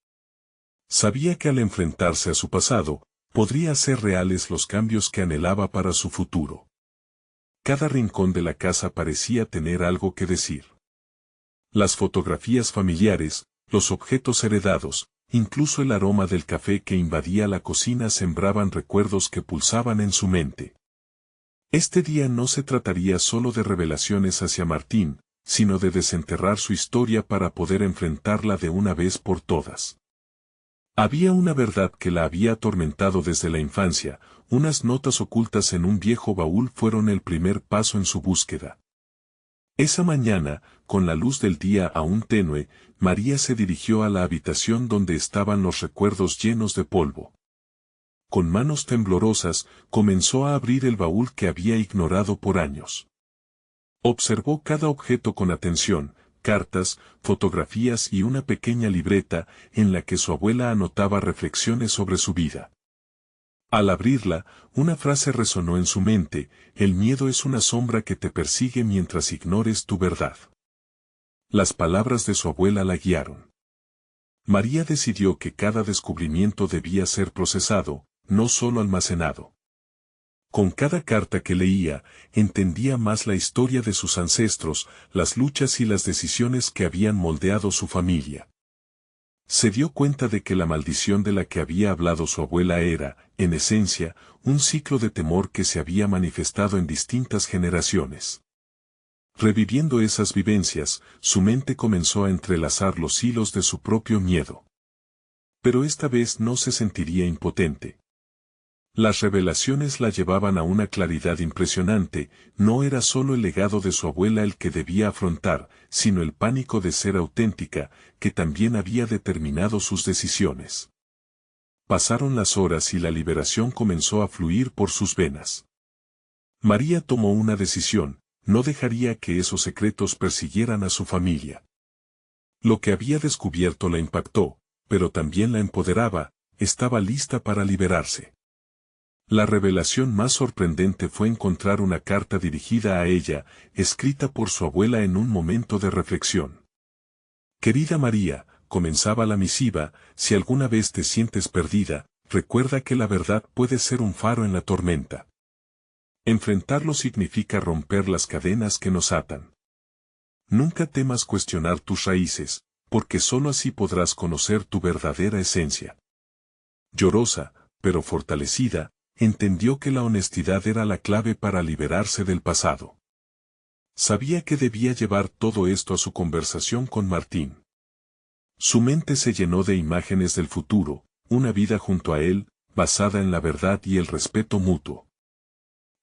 Speaker 1: Sabía que al enfrentarse a su pasado, podría hacer reales los cambios que anhelaba para su futuro. Cada rincón de la casa parecía tener algo que decir. Las fotografías familiares, los objetos heredados, incluso el aroma del café que invadía la cocina sembraban recuerdos que pulsaban en su mente. Este día no se trataría solo de revelaciones hacia Martín, sino de desenterrar su historia para poder enfrentarla de una vez por todas. Había una verdad que la había atormentado desde la infancia: unas notas ocultas en un viejo baúl fueron el primer paso en su búsqueda. Esa mañana, con la luz del día aún tenue, María se dirigió a la habitación donde estaban los recuerdos llenos de polvo. Con manos temblorosas, comenzó a abrir el baúl que había ignorado por años. Observó cada objeto con atención: cartas, fotografías y una pequeña libreta, en la que su abuela anotaba reflexiones sobre su vida. Al abrirla, una frase resonó en su mente: el miedo es una sombra que te persigue mientras ignores tu verdad. Las palabras de su abuela la guiaron. María decidió que cada descubrimiento debía ser procesado, no solo almacenado. Con cada carta que leía, entendía más la historia de sus ancestros, las luchas y las decisiones que habían moldeado su familia. Se dio cuenta de que la maldición de la que había hablado su abuela era, en esencia, un ciclo de temor que se había manifestado en distintas generaciones. Reviviendo esas vivencias, su mente comenzó a entrelazar los hilos de su propio miedo. Pero esta vez no se sentiría impotente. Las revelaciones la llevaban a una claridad impresionante: no era solo el legado de su abuela el que debía afrontar, sino el pánico de ser auténtica, que también había determinado sus decisiones. Pasaron las horas y la liberación comenzó a fluir por sus venas. María tomó una decisión: no dejaría que esos secretos persiguieran a su familia. Lo que había descubierto la impactó, pero también la empoderaba. estaba lista para liberarse. La revelación más sorprendente fue encontrar una carta dirigida a ella, escrita por su abuela en un momento de reflexión. Querida María, comenzaba la misiva, si alguna vez te sientes perdida, recuerda que la verdad puede ser un faro en la tormenta. Enfrentarlo significa romper las cadenas que nos atan. Nunca temas cuestionar tus raíces, porque sólo así podrás conocer tu verdadera esencia. Llorosa, pero fortalecida, entendió que la honestidad era la clave para liberarse del pasado. Sabía que debía llevar todo esto a su conversación con Martín. Su mente se llenó de imágenes del futuro, una vida junto a él, basada en la verdad y el respeto mutuo.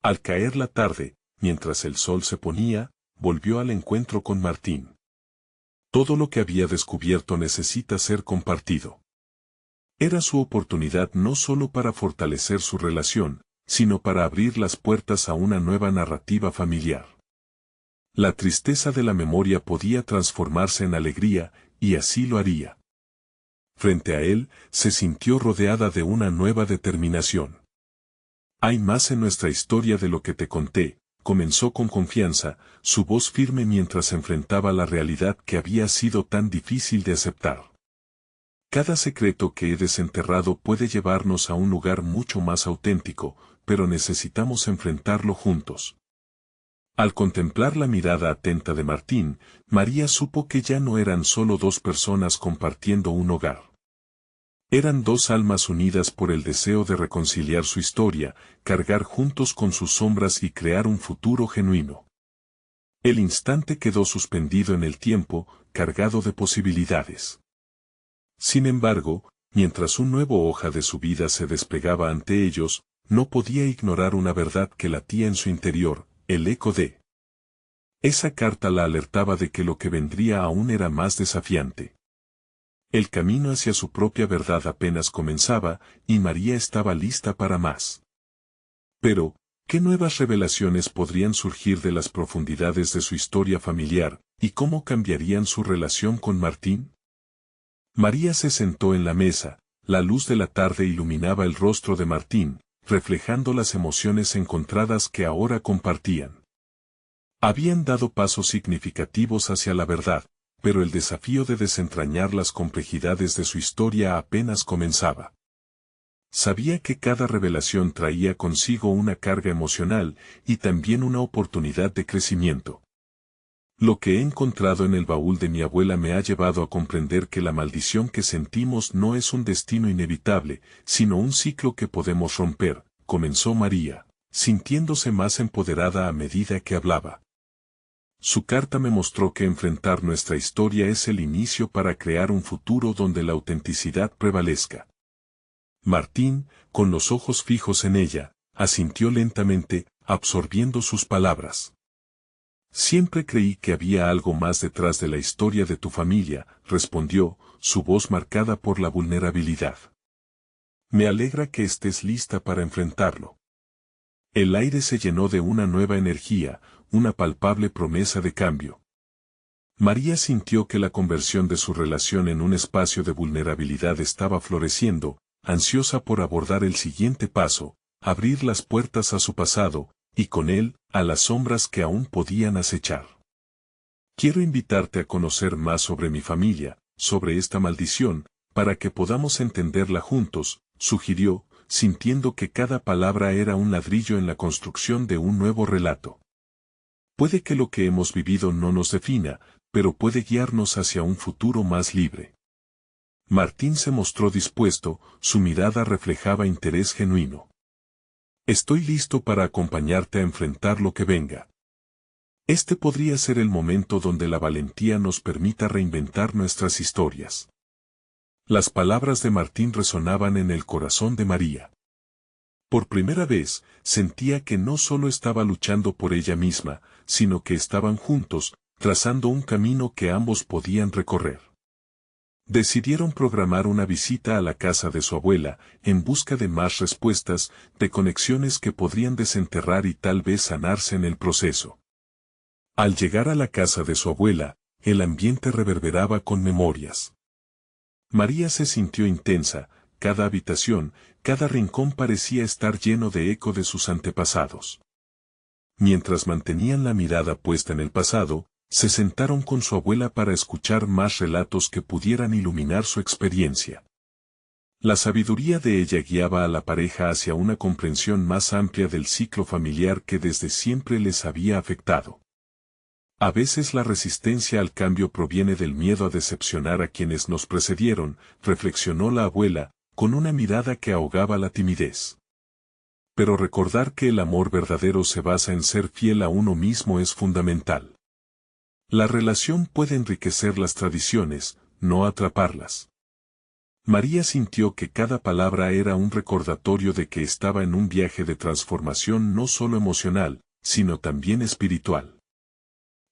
Speaker 1: Al caer la tarde, mientras el sol se ponía, volvió al encuentro con Martín. Todo lo que había descubierto necesita ser compartido. Era su oportunidad no solo para fortalecer su relación, sino para abrir las puertas a una nueva narrativa familiar. La tristeza de la memoria podía transformarse en alegría, y así lo haría. Frente a él, se sintió rodeada de una nueva determinación. Hay más en nuestra historia de lo que te conté, comenzó con confianza, su voz firme mientras enfrentaba la realidad que había sido tan difícil de aceptar. Cada secreto que he desenterrado puede llevarnos a un lugar mucho más auténtico, pero necesitamos enfrentarlo juntos. Al contemplar la mirada atenta de Martín, María supo que ya no eran solo dos personas compartiendo un hogar. Eran dos almas unidas por el deseo de reconciliar su historia, cargar juntos con sus sombras y crear un futuro genuino. El instante quedó suspendido en el tiempo, cargado de posibilidades. Sin embargo, mientras un nuevo hoja de su vida se desplegaba ante ellos, no podía ignorar una verdad que latía en su interior, el eco de. Esa carta la alertaba de que lo que vendría aún era más desafiante. El camino hacia su propia verdad apenas comenzaba, y María estaba lista para más. Pero, ¿qué nuevas revelaciones podrían surgir de las profundidades de su historia familiar, y cómo cambiarían su relación con Martín? María se sentó en la mesa, la luz de la tarde iluminaba el rostro de Martín, reflejando las emociones encontradas que ahora compartían. Habían dado pasos significativos hacia la verdad, pero el desafío de desentrañar las complejidades de su historia apenas comenzaba. Sabía que cada revelación traía consigo una carga emocional y también una oportunidad de crecimiento. Lo que he encontrado en el baúl de mi abuela me ha llevado a comprender que la maldición que sentimos no es un destino inevitable, sino un ciclo que podemos romper, comenzó María, sintiéndose más empoderada a medida que hablaba. Su carta me mostró que enfrentar nuestra historia es el inicio para crear un futuro donde la autenticidad prevalezca. Martín, con los ojos fijos en ella, asintió lentamente, absorbiendo sus palabras. Siempre creí que había algo más detrás de la historia de tu familia, respondió, su voz marcada por la vulnerabilidad. Me alegra que estés lista para enfrentarlo. El aire se llenó de una nueva energía, una palpable promesa de cambio. María sintió que la conversión de su relación en un espacio de vulnerabilidad estaba floreciendo, ansiosa por abordar el siguiente paso, abrir las puertas a su pasado, y con él, a las sombras que aún podían acechar. Quiero invitarte a conocer más sobre mi familia, sobre esta maldición, para que podamos entenderla juntos, sugirió, sintiendo que cada palabra era un ladrillo en la construcción de un nuevo relato. Puede que lo que hemos vivido no nos defina, pero puede guiarnos hacia un futuro más libre. Martín se mostró dispuesto, su mirada reflejaba interés genuino. Estoy listo para acompañarte a enfrentar lo que venga. Este podría ser el momento donde la valentía nos permita reinventar nuestras historias. Las palabras de Martín resonaban en el corazón de María. Por primera vez, sentía que no solo estaba luchando por ella misma, sino que estaban juntos, trazando un camino que ambos podían recorrer. Decidieron programar una visita a la casa de su abuela, en busca de más respuestas, de conexiones que podrían desenterrar y tal vez sanarse en el proceso. Al llegar a la casa de su abuela, el ambiente reverberaba con memorias. María se sintió intensa, cada habitación, cada rincón parecía estar lleno de eco de sus antepasados. Mientras mantenían la mirada puesta en el pasado, se sentaron con su abuela para escuchar más relatos que pudieran iluminar su experiencia. La sabiduría de ella guiaba a la pareja hacia una comprensión más amplia del ciclo familiar que desde siempre les había afectado. A veces la resistencia al cambio proviene del miedo a decepcionar a quienes nos precedieron, reflexionó la abuela, con una mirada que ahogaba la timidez. Pero recordar que el amor verdadero se basa en ser fiel a uno mismo es fundamental. La relación puede enriquecer las tradiciones, no atraparlas. María sintió que cada palabra era un recordatorio de que estaba en un viaje de transformación no solo emocional, sino también espiritual.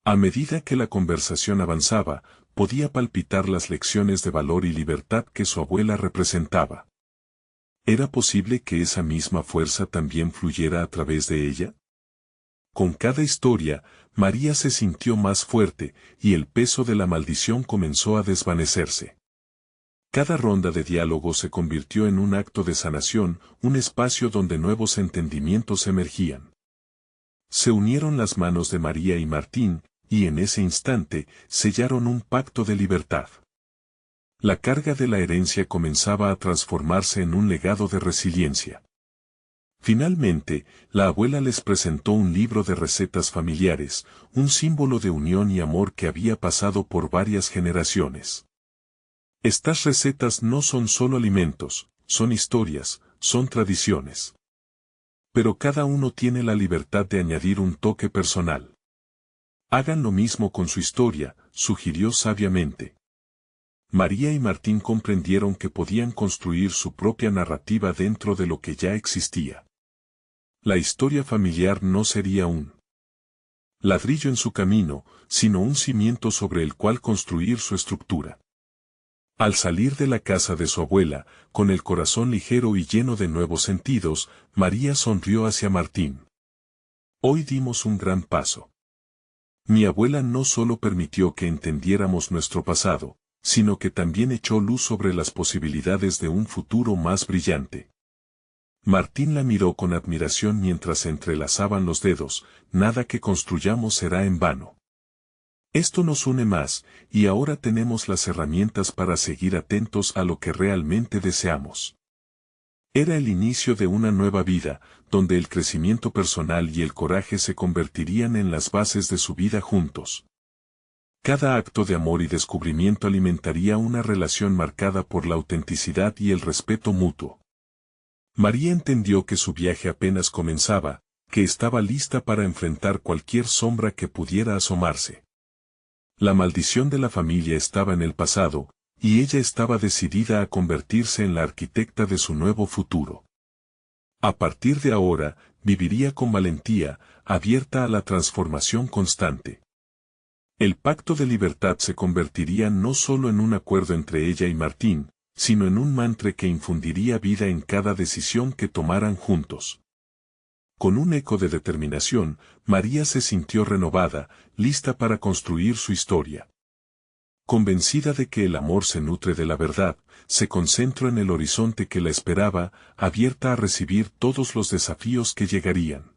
Speaker 1: A medida que la conversación avanzaba, podía palpitar las lecciones de valor y libertad que su abuela representaba. ¿Era posible que esa misma fuerza también fluyera a través de ella? Con cada historia, María se sintió más fuerte, y el peso de la maldición comenzó a desvanecerse. Cada ronda de diálogo se convirtió en un acto de sanación, un espacio donde nuevos entendimientos emergían. Se unieron las manos de María y Martín, y en ese instante, sellaron un pacto de libertad. La carga de la herencia comenzaba a transformarse en un legado de resiliencia. Finalmente, la abuela les presentó un libro de recetas familiares, un símbolo de unión y amor que había pasado por varias generaciones. Estas recetas no son solo alimentos, son historias, son tradiciones. Pero cada uno tiene la libertad de añadir un toque personal. Hagan lo mismo con su historia, sugirió sabiamente. María y Martín comprendieron que podían construir su propia narrativa dentro de lo que ya existía. La historia familiar no sería un ladrillo en su camino, sino un cimiento sobre el cual construir su estructura. Al salir de la casa de su abuela, con el corazón ligero y lleno de nuevos sentidos, María sonrió hacia Martín. Hoy dimos un gran paso. Mi abuela no solo permitió que entendiéramos nuestro pasado, sino que también echó luz sobre las posibilidades de un futuro más brillante. Martín la miró con admiración mientras se entrelazaban los dedos, nada que construyamos será en vano. Esto nos une más, y ahora tenemos las herramientas para seguir atentos a lo que realmente deseamos. Era el inicio de una nueva vida, donde el crecimiento personal y el coraje se convertirían en las bases de su vida juntos. Cada acto de amor y descubrimiento alimentaría una relación marcada por la autenticidad y el respeto mutuo. María entendió que su viaje apenas comenzaba, que estaba lista para enfrentar cualquier sombra que pudiera asomarse. La maldición de la familia estaba en el pasado, y ella estaba decidida a convertirse en la arquitecta de su nuevo futuro. A partir de ahora, viviría con valentía, abierta a la transformación constante. El pacto de libertad se convertiría no solo en un acuerdo entre ella y Martín, sino en un mantra que infundiría vida en cada decisión que tomaran juntos. Con un eco de determinación, María se sintió renovada, lista para construir su historia. Convencida de que el amor se nutre de la verdad, se concentró en el horizonte que la esperaba, abierta a recibir todos los desafíos que llegarían.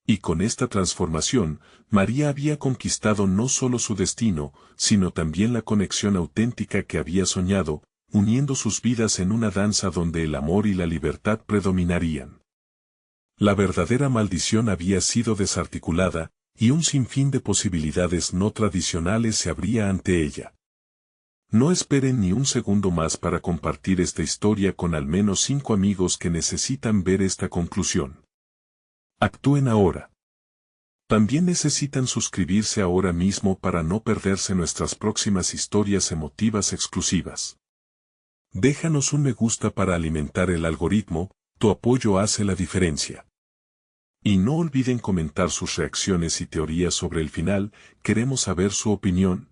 Speaker 1: Y con esta transformación, María había conquistado no solo su destino, sino también la conexión auténtica que había soñado, uniendo sus vidas en una danza donde el amor y la libertad predominarían. La verdadera maldición había sido desarticulada, y un sinfín de posibilidades no tradicionales se abría ante ella. No esperen ni un segundo más para compartir esta historia con al menos 5 amigos que necesitan ver esta conclusión. Actúen ahora. También necesitan suscribirse ahora mismo para no perderse nuestras próximas historias emotivas exclusivas. Déjanos un me gusta para alimentar el algoritmo, tu apoyo hace la diferencia. Y no olviden comentar sus reacciones y teorías sobre el final, queremos saber su opinión.